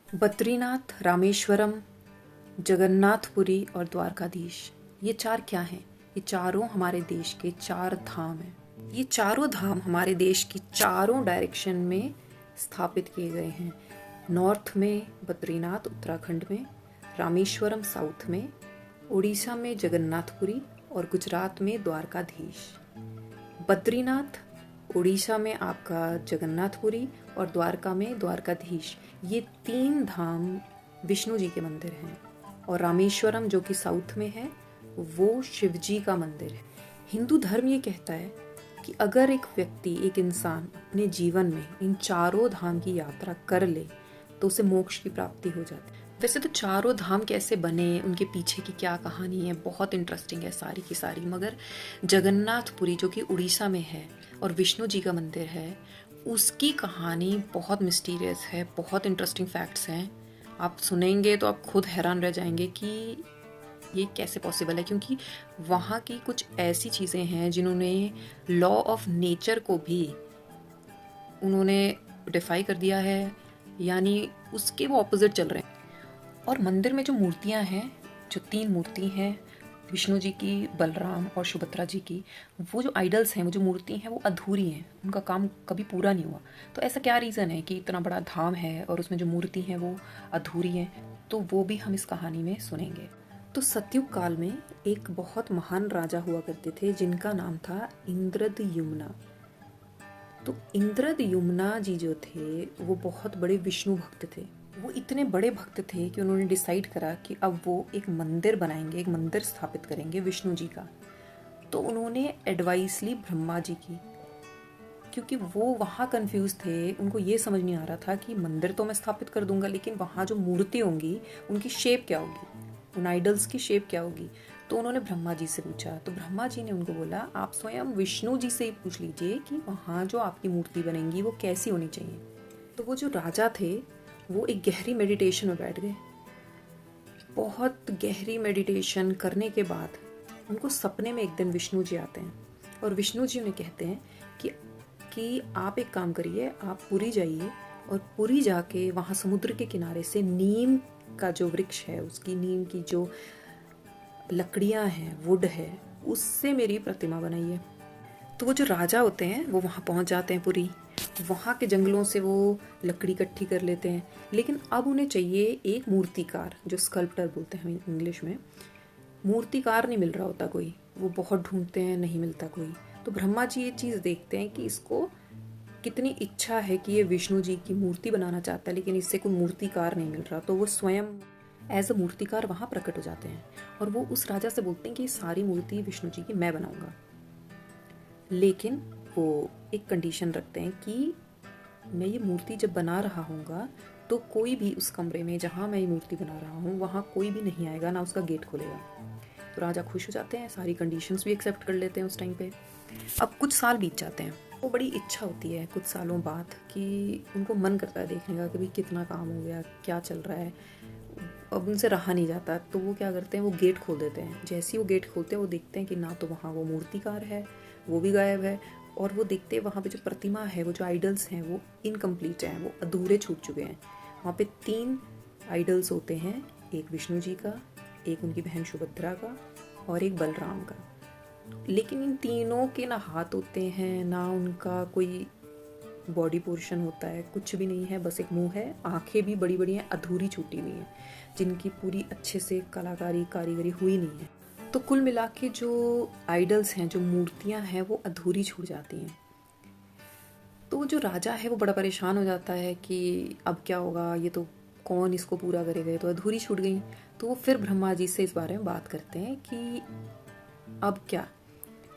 बद्रीनाथ, रामेश्वरम, जगन्नाथपुरी और द्वारकाधीश, ये चार क्या हैं? ये चारों हमारे देश के चार धाम हैं। ये चारों धाम हमारे देश की चारों डायरेक्शन में स्थापित किए गए हैं। नॉर्थ में बद्रीनाथ उत्तराखंड में, रामेश्वरम साउथ में, उड़ीसा में जगन्नाथपुरी और गुजरात में द्वारकाधीश। बद्रीनाथ उड़ीसा में आपका जगन्नाथपुरी और द्वारका में द्वारकाधीश, ये तीन धाम विष्णु जी के मंदिर हैं। और रामेश्वरम जो कि साउथ में है वो शिव जी का मंदिर है। हिंदू धर्म ये कहता है कि अगर एक व्यक्ति, एक इंसान अपने जीवन में इन चारों धाम की यात्रा कर ले तो उसे मोक्ष की प्राप्ति हो जाती है। वैसे तो चारों धाम कैसे बने, उनके पीछे की क्या कहानी है, बहुत इंटरेस्टिंग है सारी की सारी। मगर जगन्नाथपुरी जो कि उड़ीसा में है और विष्णु जी का मंदिर है, उसकी कहानी बहुत मिस्टीरियस है, बहुत इंटरेस्टिंग फैक्ट्स हैं। आप सुनेंगे तो आप खुद हैरान रह जाएंगे कि ये कैसे पॉसिबल है, क्योंकि वहाँ की कुछ ऐसी चीज़ें हैं जिन्होंने लॉ ऑफ नेचर को भी उन्होंने डिफाई कर दिया है, यानी उसके वो ऑपोजिट चल रहे हैं। और मंदिर में जो मूर्तियां हैं, जो तीन मूर्ति हैं विष्णु जी की, बलराम और सुभद्रा जी की, वो जो आइडल्स हैं, वो जो मूर्ति हैं वो अधूरी हैं, उनका काम कभी पूरा नहीं हुआ। तो ऐसा क्या रीज़न है कि इतना बड़ा धाम है और उसमें जो मूर्ति हैं वो अधूरी हैं? तो वो भी हम इस कहानी में सुनेंगे। तो सतयुग काल में एक बहुत महान राजा हुआ करते थे जिनका नाम था इंद्रद्युम्न। तो इंद्रद्युम्न जी जो थे वो बहुत बड़े विष्णु भक्त थे। वो इतने बड़े भक्त थे कि उन्होंने डिसाइड करा कि अब वो एक मंदिर बनाएंगे, एक मंदिर स्थापित करेंगे विष्णु जी का। तो उन्होंने एडवाइस ली ब्रह्मा जी की, क्योंकि वो वहाँ कंफ्यूज थे। उनको ये समझ नहीं आ रहा था कि मंदिर तो मैं स्थापित कर दूंगा, लेकिन वहाँ जो मूर्ति होंगी उनकी शेप क्या होगी, उन आइडल्स की शेप क्या होगी। तो उन्होंने ब्रह्मा जी से पूछा। तो ब्रह्मा जी ने उनको बोला, आप स्वयं विष्णु जी से ही पूछ लीजिए कि वहाँ जो आपकी मूर्ति बनेगी वो कैसी होनी चाहिए। तो वो जो राजा थे वो एक गहरी मेडिटेशन में बैठ गए। बहुत गहरी मेडिटेशन करने के बाद उनको सपने में एक दिन विष्णु जी आते हैं और विष्णु जी उन्हें कहते हैं कि आप एक काम करिए, आप पुरी जाइए और पुरी जाके वहाँ समुद्र के किनारे से नीम का जो वृक्ष है, उसकी नीम की जो लकड़ियाँ हैं, वुड है, उससे मेरी प्रतिमा बनाइए। तो वो जो राजा होते हैं वो वहाँ पहुँच जाते हैं पुरी। वहाँ के जंगलों से वो लकड़ी इकट्ठी कर लेते हैं, लेकिन अब उन्हें चाहिए एक मूर्तिकार, जो स्कल्प्टर बोलते हैं इंग्लिश में। मूर्तिकार नहीं मिल रहा होता कोई, वो बहुत ढूंढते हैं, नहीं मिलता कोई। तो ब्रह्मा जी ये चीज़ देखते हैं कि इसको कितनी इच्छा है कि ये विष्णु जी की मूर्ति बनाना चाहता है, लेकिन इससे कोई मूर्तिकार नहीं मिल रहा। तो वो स्वयं एज अ मूर्तिकार वहाँ प्रकट हो जाते हैं और वो उस राजा से बोलते हैं कि ये सारी मूर्ति विष्णु जी की मैं बनाऊंगा, लेकिन वो एक कंडीशन रखते हैं कि मैं ये मूर्ति जब बना रहा हूँगा तो कोई भी उस कमरे में जहाँ मैं ये मूर्ति बना रहा हूँ वहाँ कोई भी नहीं आएगा, ना उसका गेट खोलेगा। तो राजा खुश हो जाते हैं, सारी कंडीशंस भी एक्सेप्ट कर लेते हैं उस टाइम पे। अब कुछ साल बीत जाते हैं। वो बड़ी इच्छा होती है कुछ सालों बाद कि उनको मन करता है देखने का कि भाई कितना काम हो गया, क्या चल रहा है। अब उनसे रहा नहीं जाता, तो वो क्या करते हैं, वो गेट खोल देते हैं। जैसे ही वो गेट खोलते हैं वो देखते हैं कि ना तो वहाँ वो मूर्तिकार है, वो भी गायब है, और वो देखते हैं वहाँ पे जो प्रतिमा है, वो जो आइडल्स हैं वो इनकम्प्लीट हैं, वो अधूरे छूट चुके हैं। वहाँ पे 3 आइडल्स होते हैं, एक विष्णु जी का, एक उनकी बहन सुभद्रा का और एक बलराम का। लेकिन इन तीनों के ना हाथ होते हैं, ना उनका कोई बॉडी पोर्शन होता है, कुछ भी नहीं है, बस एक मुंह है, आंखें भी बड़ी बड़ी हैं, अधूरी छूटी हुई हैं, जिनकी पूरी अच्छे से कारीगरी हुई नहीं है। तो कुल मिला के जो आइडल्स हैं, जो मूर्तियां हैं, वो अधूरी छूट जाती हैं। तो जो राजा है वो बड़ा परेशान हो जाता है कि अब क्या होगा, ये तो कौन इसको पूरा करेगा, ये तो अधूरी छूट गई। तो वो फिर ब्रह्मा जी से इस बारे में बात करते हैं कि अब क्या।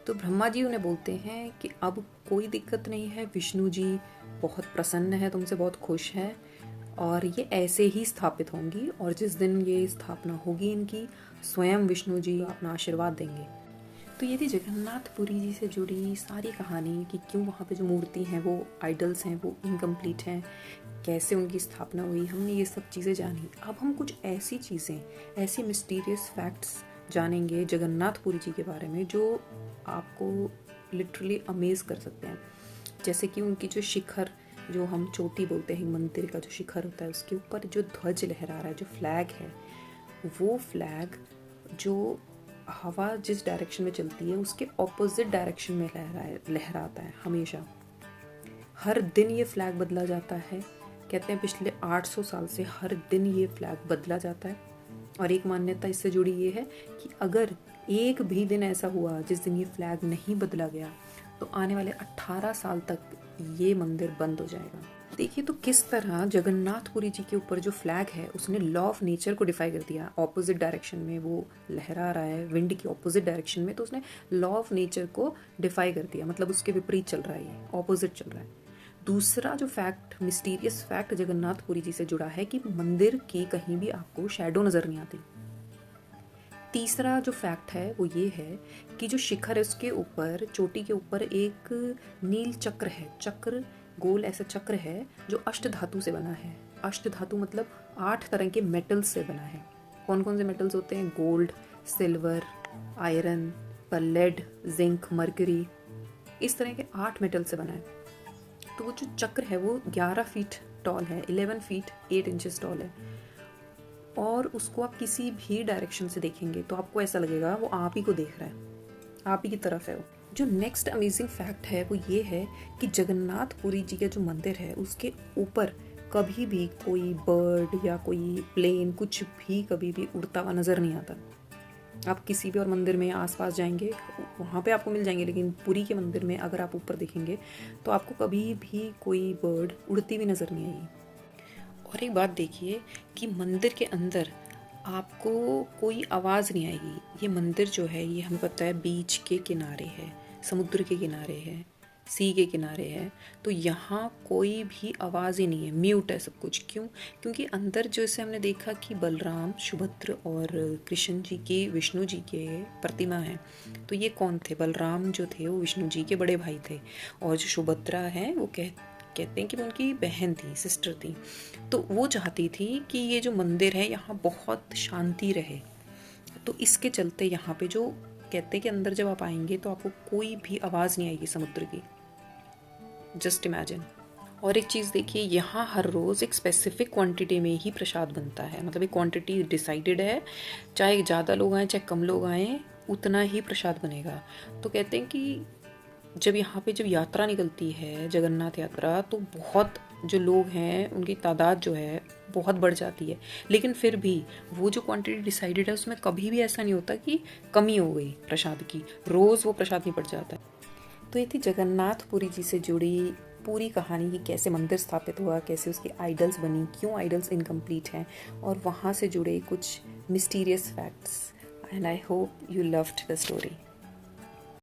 तो ब्रह्मा जी उन्हें बोलते हैं कि अब कोई दिक्कत नहीं है, विष्णु जी बहुत प्रसन्न है तुमसे, बहुत खुश है, और ये ऐसे ही स्थापित होंगी, और जिस दिन ये स्थापना होगी इनकी, स्वयं विष्णु जी अपना आशीर्वाद देंगे। तो ये थी जगन्नाथपुरी जी से जुड़ी सारी कहानी कि क्यों वहाँ पे जो मूर्ति हैं, वो आइडल्स हैं, वो इनकम्प्लीट हैं, कैसे उनकी स्थापना हुई, हमने ये सब चीज़ें जानी। अब हम कुछ ऐसी चीज़ें, ऐसी मिस्टीरियस फैक्ट्स जानेंगे जगन्नाथपुरी जी के बारे में जो आपको लिटरली अमेज कर सकते हैं। जैसे कि उनकी जो शिखर जो हम चोटी बोलते हैं, मंदिर का जो शिखर होता है, उसके ऊपर जो ध्वज लहरा रहा है, जो फ्लैग है, वो फ्लैग जो हवा जिस डायरेक्शन में चलती है उसके ऑपोजिट डायरेक्शन में लहराता है हमेशा। हर दिन ये फ्लैग बदला जाता है। कहते हैं पिछले 800 साल से हर दिन ये फ्लैग बदला जाता है। और एक मान्यता इससे जुड़ी ये है कि अगर एक भी दिन ऐसा हुआ जिस दिन ये फ्लैग नहीं बदला गया तो आने वाले 18 साल तक ये मंदिर बंद हो जाएगा। देखिए तो किस तरह जगन्नाथपुरी जी के ऊपर जो फ्लैग है उसने लॉ ऑफ नेचर को डिफाई कर दिया। ऑपोजिट डायरेक्शन में वो लहरा रहा है, विंड की ऑपोजिट डायरेक्शन में, तो उसने लॉ ऑफ नेचर को डिफाई कर दिया, मतलब उसके विपरीत चल रहा है, ये ऑपोजिट चल रहा है। दूसरा जो फैक्ट, मिस्टीरियस फैक्ट जगन्नाथपुरी जी से जुड़ा है कि मंदिर की कहीं भी आपको शैडो नजर नहीं आती। तीसरा जो फैक्ट है वो ये है कि जो शिखर है उसके ऊपर, चोटी के ऊपर एक नील चक्र है, चक्र गोल ऐसा चक्र है जो अष्ट धातु से बना है। अष्ट धातु मतलब 8 तरह के मेटल्स से बना है। कौन कौन से मेटल्स होते हैं? Gold, silver, iron, lead, zinc, mercury, इस तरह के 8 मेटल से बना है। तो वो जो चक्र है वो 11 फीट टॉल है, 11 फीट 8 इंचेस टॉल है। और उसको आप किसी भी डायरेक्शन से देखेंगे तो आपको ऐसा लगेगा वो आप ही को देख रहा है, आप ही की तरफ है वो। जो नेक्स्ट अमेजिंग फैक्ट है वो ये है कि जगन्नाथपुरी जी का जो मंदिर है उसके ऊपर कभी भी कोई बर्ड या कोई प्लेन कुछ भी कभी भी उड़ता हुआ नज़र नहीं आता। आप किसी भी और मंदिर में आसपास जाएंगे वहाँ पे आपको मिल जाएंगे, लेकिन पुरी के मंदिर में अगर आप ऊपर देखेंगे तो आपको कभी भी कोई बर्ड उड़ती हुई नज़र नहीं आएगी। और एक बात देखिए कि मंदिर के अंदर आपको कोई आवाज़ नहीं आएगी। ये मंदिर जो है ये हमें पता है बीच के किनारे है, समुद्र के किनारे है, सी के किनारे है, तो यहाँ कोई भी आवाज़ ही नहीं है, म्यूट है सब कुछ। क्यों? क्योंकि अंदर जैसे हमने देखा कि बलराम, सुभद्र और कृष्ण जी की, विष्णु जी के प्रतिमा है, तो ये कौन थे? बलराम जो थे वो विष्णु जी के बड़े भाई थे, और जो सुभद्रा है वो कहते हैं कि वो उनकी बहन थी, सिस्टर थी। तो वो चाहती थी कि ये जो मंदिर है यहाँ बहुत शांति रहे, तो इसके चलते यहाँ पे जो कहते हैं कि अंदर जब आप आएंगे तो आपको कोई भी आवाज़ नहीं आएगी समुद्र की। Just imagine. और एक चीज़ देखिए, यहाँ हर रोज़ एक स्पेसिफिक क्वांटिटी में ही प्रसाद बनता है, मतलब एक क्वांटिटी डिसाइडेड है, चाहे ज़्यादा लोग आएँ चाहे कम लोग आएँ उतना ही प्रसाद बनेगा। तो कहते हैं कि जब यहाँ पे जब यात्रा निकलती है, जगन्नाथ यात्रा, तो बहुत जो लोग हैं उनकी तादाद जो है बहुत बढ़ जाती है, लेकिन फिर भी वो जो क्वांटिटी डिसाइडेड है उसमें कभी भी ऐसा नहीं होता कि कमी हो गई प्रसाद की, रोज़ वो प्रसाद नहीं बढ़ जाता है। तो ये थी जगन्नाथपुरी जी से जुड़ी पूरी कहानी कि कैसे मंदिर स्थापित हुआ, कैसे उसकी आइडल्स बनी, क्यों आइडल्स इनकम्प्लीट हैं, और वहाँ से जुड़े कुछ mysterious facts. And I hope you loved the story.